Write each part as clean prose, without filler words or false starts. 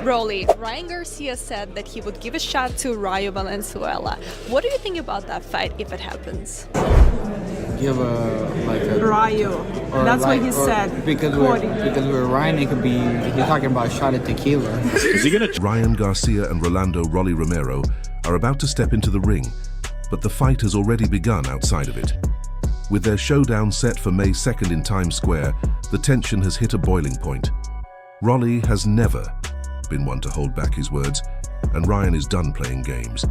Rolly, Ryan Garcia said that he would give a shot to Rayo Valenzuela. What do you think about that fight if it happens? Give a Rayo. That's like, what he said. Because we're Ryan, it could be he's talking about a shot at tequila. Is he gonna? Ryan Garcia and Rolando Rolly Romero are about to step into the ring, but the fight has already begun outside of it. With their showdown set for May 2nd in Times Square, the tension has hit a boiling point. Rolly has never been one to hold back his words, and Ryan is done playing games.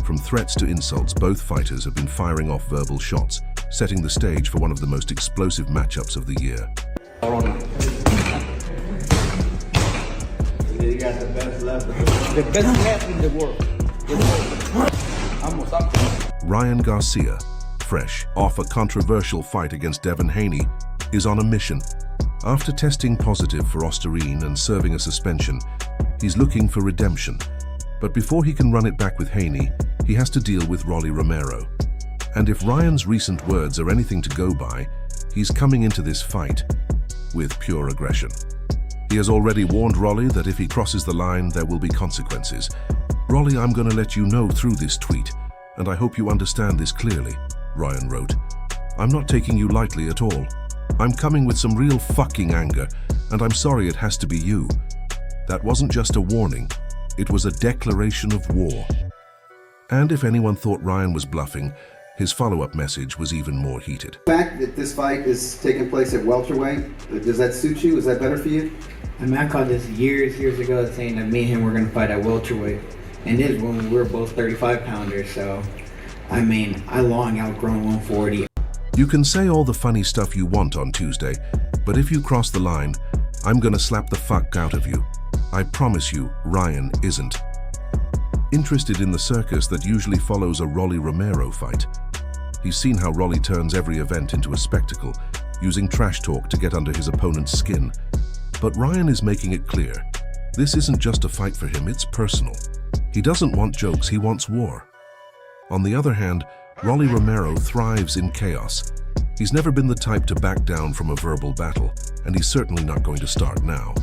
From threats to insults, both fighters have been firing off verbal shots, setting the stage for one of the most explosive matchups of the year. You got the best left in the world. Ryan Garcia, fresh off a controversial fight against Devin Haney, is on a mission. After testing positive for Ostarine and serving a suspension, he's looking for redemption. But before he can run it back with Haney, he has to deal with Rolly Romero. And if Ryan's recent words are anything to go by, he's coming into this fight with pure aggression. He has already warned Rolly that if he crosses the line, there will be consequences. "Rolly, I'm gonna let you know through this tweet, and I hope you understand this clearly," Ryan wrote. "I'm not taking you lightly at all. I'm coming with some real fucking anger, and I'm sorry it has to be you. That wasn't just a warning, it was a declaration of war." And if anyone thought Ryan was bluffing, his follow-up message was even more heated. The fact that this fight is taking place at welterweight, does that suit you? Is that better for you? I mean, I called this years ago saying that me and him were going to fight at welterweight. And this is when we were both 35-pounders, so, I mean, I long outgrown 140. You can say all the funny stuff you want on Tuesday, but if you cross the line, I'm gonna slap the fuck out of you. I promise you, Ryan isn't. Interested in the circus that usually follows a Rolly Romero fight? He's seen how Rolly turns every event into a spectacle, using trash talk to get under his opponent's skin. But Ryan is making it clear, this isn't just a fight for him, it's personal. He doesn't want jokes, he wants war. On the other hand, Rolly Romero thrives in chaos. He's never been the type to back down from a verbal battle, and he's certainly not going to start now.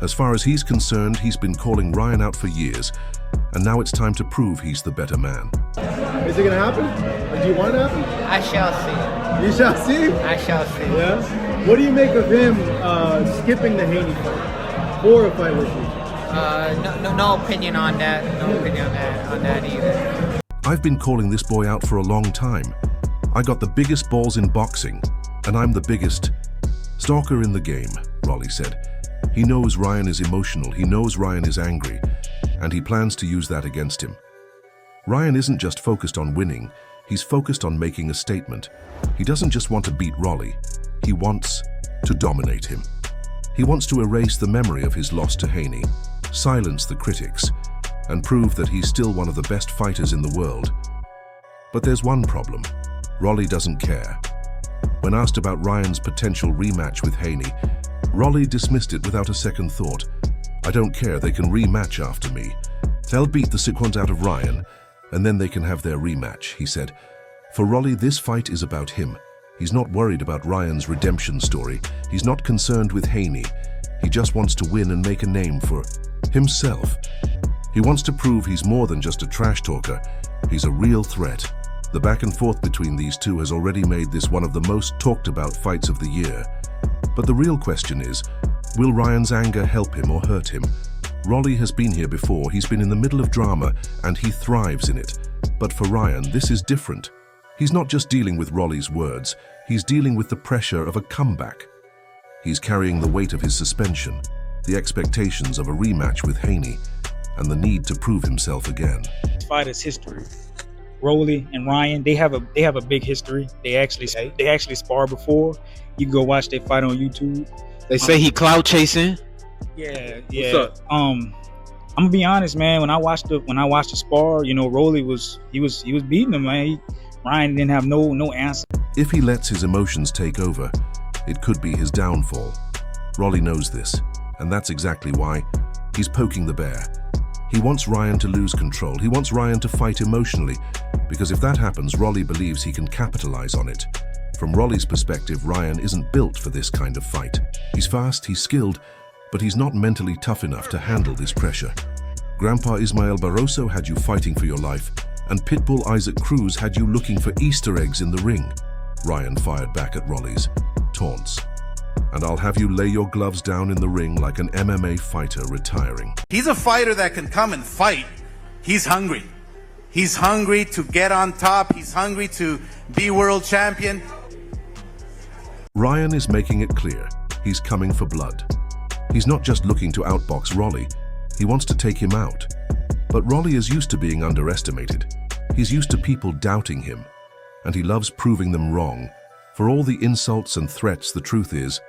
As far as he's concerned, he's been calling Ryan out for years, and now it's time to prove he's the better man. Is it gonna happen? Or do you want it to happen? I shall see. You shall see? I shall see. Yeah? What do you make of him skipping the Haney fight for a fight with you? No opinion on that. No opinion on that either. I've been calling this boy out for a long time. I got the biggest balls in boxing, and I'm the biggest stalker in the game, Rolly said. He knows Ryan is emotional, he knows Ryan is angry, and he plans to use that against him. Ryan isn't just focused on winning, he's focused on making a statement. He doesn't just want to beat Rolly, he wants to dominate him. He wants to erase the memory of his loss to Haney, silence the critics, and prove that he's still one of the best fighters in the world. But there's one problem. Rolly doesn't care. When asked about Ryan's potential rematch with Haney, Rolly dismissed it without a second thought. "I don't care, they can rematch after me. They'll beat the sequence out of Ryan, and then they can have their rematch," he said. For Rolly, this fight is about him. He's not worried about Ryan's redemption story. He's not concerned with Haney. He just wants to win and make a name for himself. He wants to prove he's more than just a trash talker. He's a real threat. The back and forth between these two has already made this one of the most talked about fights of the year. But the real question is, will Ryan's anger help him or hurt him? Rolly has been here before, he's been in the middle of drama, and he thrives in it. But for Ryan, this is different. He's not just dealing with Rolly's words, he's dealing with the pressure of a comeback. He's carrying the weight of his suspension, the expectations of a rematch with Haney, and the need to prove himself again. This fight is history. Rolly and Ryan, they have a big history. They actually sparred before. You can go watch their fight on YouTube. They say he clout chasing. Yeah. What's up? I'm gonna be honest, man. When I watched the spar, you know, Rolly was beating him, man. Ryan didn't have no answer. If he lets his emotions take over, it could be his downfall. Rolly knows this, and that's exactly why he's poking the bear. He wants Ryan to lose control. He wants Ryan to fight emotionally, because if that happens, Rolly believes he can capitalize on it. From Rolly's perspective, Ryan isn't built for this kind of fight. He's fast, he's skilled, but he's not mentally tough enough to handle this pressure. Grandpa Ismael Barroso had you fighting for your life, and Pitbull Isaac Cruz had you looking for Easter eggs in the ring. Ryan fired back at Rolly's taunts. And I'll have you lay your gloves down in the ring like an MMA fighter retiring. He's a fighter that can come and fight. He's hungry. He's hungry to get on top. He's hungry to be world champion. Ryan is making it clear he's coming for blood. He's not just looking to outbox Rolly, he wants to take him out. But Rolly is used to being underestimated. He's used to people doubting him, and he loves proving them wrong. For all the insults and threats, the truth is,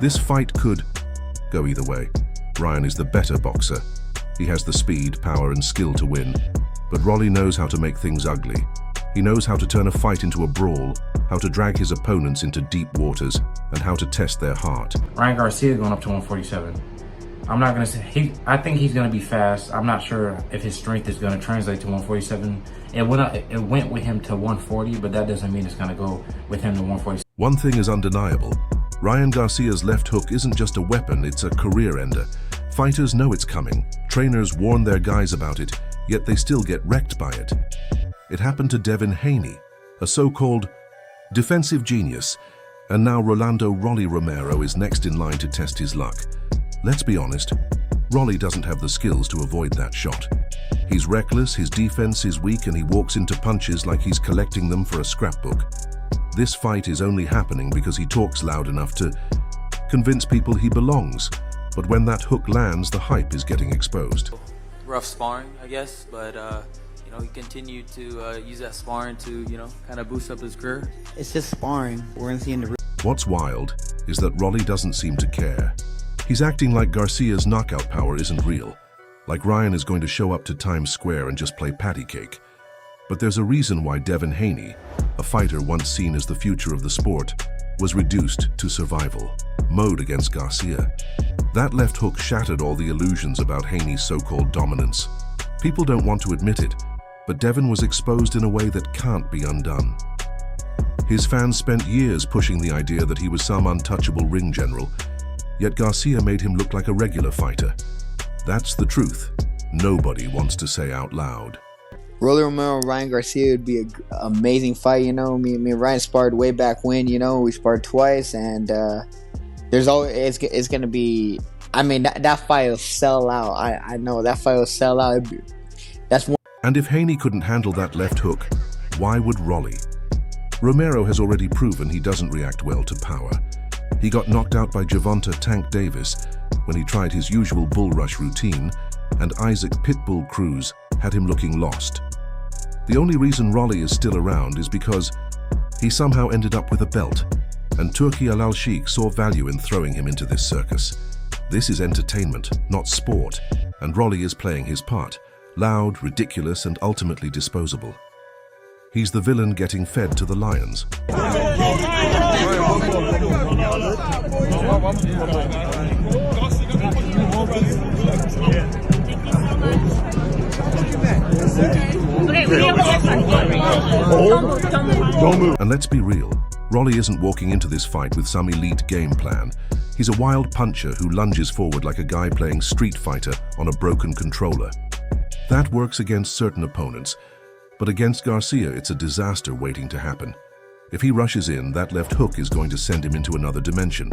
this fight could go either way. Ryan is the better boxer. He has the speed, power, and skill to win. But Rolly knows how to make things ugly. He knows how to turn a fight into a brawl, how to drag his opponents into deep waters, and how to test their heart. Ryan Garcia going up to 147. I'm not going to say, I think he's going to be fast. I'm not sure if his strength is going to translate to 147. It went with him to 140, but that doesn't mean it's going to go with him to 147. One thing is undeniable. Ryan Garcia's left hook isn't just a weapon, it's a career ender. Fighters know it's coming. Trainers warn their guys about it, yet they still get wrecked by it. It happened to Devin Haney, a so-called defensive genius, and now Rolando "Rolly" Romero is next in line to test his luck. Let's be honest, Rolly doesn't have the skills to avoid that shot. He's reckless, his defense is weak, and he walks into punches like he's collecting them for a scrapbook. This fight is only happening because he talks loud enough to convince people he belongs. But when that hook lands, the hype is getting exposed. Rough sparring, I guess, but he continued to use that sparring to, kind of boost up his career. It's just sparring. We're going to see in the What's wild is that Rolly doesn't seem to care. He's acting like Garcia's knockout power isn't real, like Ryan is going to show up to Times Square and just play patty cake. But there's a reason why Devin Haney, a fighter once seen as the future of the sport, was reduced to survival mode against Garcia. That left hook shattered all the illusions about Haney's so-called dominance. People don't want to admit it, but Devin was exposed in a way that can't be undone. His fans spent years pushing the idea that he was some untouchable ring general, yet Garcia made him look like a regular fighter. That's the truth. Nobody wants to say out loud. Rolly Romero and Ryan Garcia would be an amazing fight, Me and Ryan sparred way back when, we sparred twice, and there's always, it's going to be, that fight will sell out. I know that fight will sell out. That's one. And if Haney couldn't handle that left hook, why would Rolly? Romero has already proven he doesn't react well to power. He got knocked out by Gervonta Tank Davis when he tried his usual bull rush routine, and Isaac Pitbull Cruz had him looking lost. The only reason Rolly is still around is because he somehow ended up with a belt, and Turki Al Sheikh saw value in throwing him into this circus. This is entertainment, not sport, and Rolly is playing his part, loud, ridiculous, and ultimately disposable. He's the villain getting fed to the lions. And let's be real, Rolly isn't walking into this fight with some elite game plan. He's a wild puncher who lunges forward like a guy playing Street Fighter on a broken controller. That works against certain opponents, but against Garcia it's a disaster waiting to happen. If he rushes in, that left hook is going to send him into another dimension.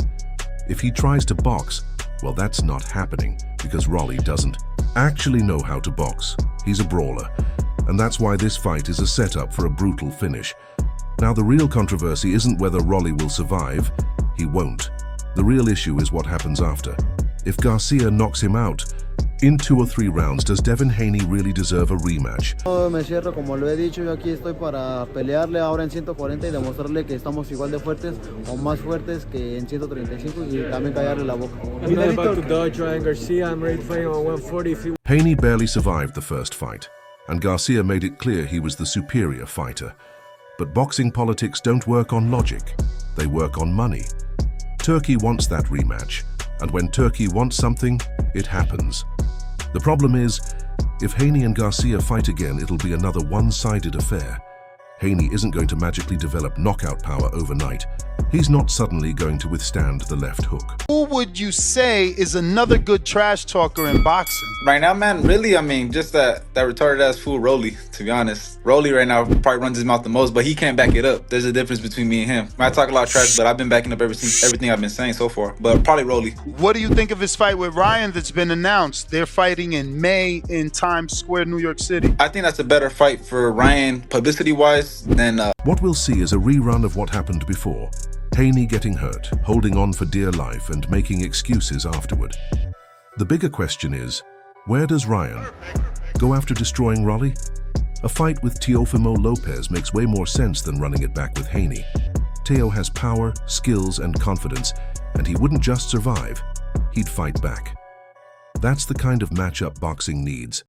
If he tries to box, well, that's not happening because Rolly doesn't actually know how to box. He's a brawler, and that's why this fight is a setup for a brutal finish. Now, the real controversy isn't whether Rolly will survive. He won't. The real issue is what happens after. If Garcia knocks him out in 2 or 3 rounds, does Devin Haney really deserve a rematch? Me cierro, como lo he dicho, yo aquí estoy para pelearle ahora en 140 y demostrarle que estamos igual de fuertes o más fuertes que en 135 y también callarle la boca. I'm not about to dodge Ryan Garcia. I'm ready to fight him on 140. Haney barely survived the first fight, and Garcia made it clear he was the superior fighter. But boxing politics don't work on logic. They work on money. Turkey wants that rematch, and when Turkey wants something, it happens. The problem is, if Haney and Garcia fight again, it'll be another one-sided affair. Haney isn't going to magically develop knockout power overnight. He's not suddenly going to withstand the left hook. Who would you say is another good trash talker in boxing? Right now, man, really, I mean, just that retarded ass fool Rolly, to be honest. Rolly right now probably runs his mouth the most, but he can't back it up. There's a difference between me and him. I talk a lot of trash, but I've been backing up everything I've been saying so far. But probably Rolly. What do you think of his fight with Ryan that's been announced? They're fighting in May in Times Square, New York City. I think that's a better fight for Ryan, publicity-wise, than... What we'll see is a rerun of what happened before. Haney getting hurt, holding on for dear life, and making excuses afterward. The bigger question is, where does Ryan go after destroying Rolly? A fight with Teofimo Lopez makes way more sense than running it back with Haney. Teo has power, skills, and confidence, and he wouldn't just survive, he'd fight back. That's the kind of matchup boxing needs.